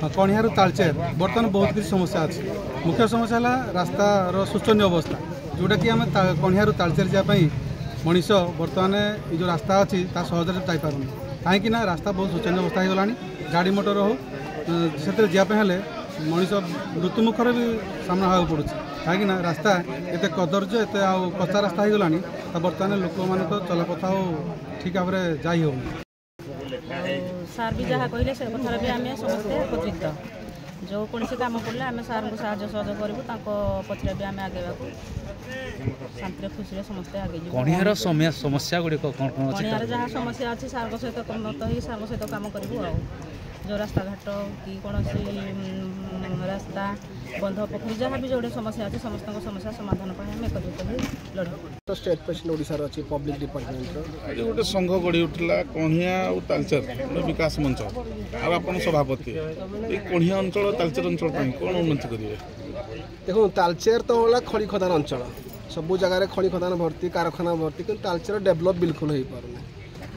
कणियारू तालचेर बर्तमान बहुत किसी समस्या अच्छी। मुख्य समस्या है रास्तार शोचनीय अवस्था जोटा कि आम कणियारू तालचेर जावाई मनीष बर्तमान ये जो रास्ता अच्छी सहजरे जापार कहीं रास्ता बहुत शोचनीय अवस्था हो गला गाड़ी मोटर हो से जावाई मनीष मृत्यु मुखर भी सामना होगा पड़ू कहीं रास्ता एत कदर्ज एत कच्चा रास्ता हो गला बर्तमान लोक मान चलपथ ठीक भाव में जाई हो सार भी जहाँ कहले से कथार भी आम समस्ते एकत्रित जो कौन कम पड़े आम सार को साहय सहयोग करूँ पछरे भी आम आगे शांति खुशी समस्ते आगे कणियार समस्या गुड़िक कणियार जहाँ समस्या अच्छी सार सहित मत हो सार सहित कम करूँ जो रास्ता घाट कि कौन रास्ता बंध पोखरी जहाँ भी जोड़े समस्या अच्छी समस्त समस्या समाधान आम एकत्रित लड़ू। स्टेट प्रेसिडेंट ओडिशार अच्छी पब्लिक डिपार्टमेंट आज गोटे संघ गढ़ी उठला कणिया और तालचेर विकास मंच आप सभापति ये कणिया अंचल तालचेर अंचल कौन उन्नति करेंगे? देखो तालचेर तो होला खड़ी खदान अंचल सब जगह खड़ी खदान भर्ती कारखाना भर्ती कि तालचेर डेभलप बिल्कुल हो पारे।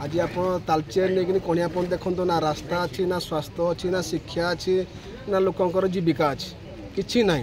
आज आप तालचेर नहीं कणिया देखो ना रास्ता अच्छी ना स्वास्थ्य अच्छी ना शिक्षा अच्छी ना लोकंर जीविका अच्छी किसी ना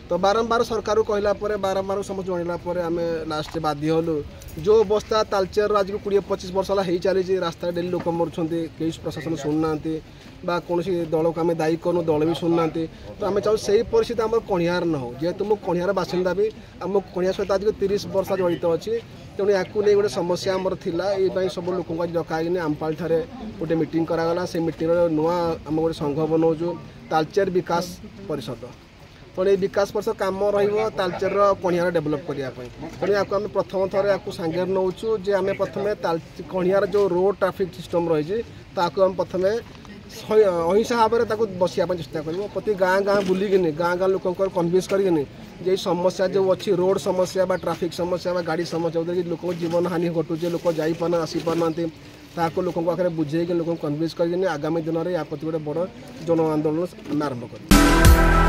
तो बारंबार सरकार कहला बारंबार समस्त जनला आम लास्ट बाध्य हलु जो अवस्था तालचेर आज को 20-25 वर्ष है चली रास्ता डेली लोक मरुँच कई प्रशासन शुणुना कौन दल को आम दायी करूँ दल भी शुणुना तो आम चाहूँ से परिस्थिति आम कणियार न हो जेहेतु मो कणियार बासिंदा भी आम कणिया सहित आज 30 वर्ष जड़ित अच्छी तेणु या नहीं गोटे समस्या आमर थिला ये सब लोक आज डकाई आमपाल ठारे गोटे मीटिंग करागला से मीटिंग नुआ आम गोटे संघ बनाऊँ तालचेर विकास परिषद तो ये विकास परिषद कम तालचेर कणियार डेभलप करने तेणु या प्रथम थर या सांगे नौचु जे आम प्रथम कणियार जो रोड ट्राफिक सिस्टम रही आम प्रथम अहिंसा भाव में बसिया चेष्टा कर प्रति गाँ गाँ बुलिकी गाँ गाँ लोक कन्विन्स कर समस्या जो अच्छी रोड समस्या बा ट्राफिक समस्या बा गाड़ी समस्या कि लोक जीवन हानि घटुचे लोक जापार आसीपार ताको लोक आखिर बुझे लोक कन्विन्स कर आगामी दिन में या प्रति गोटे बड़ जन आंदोलन आरंभ कर।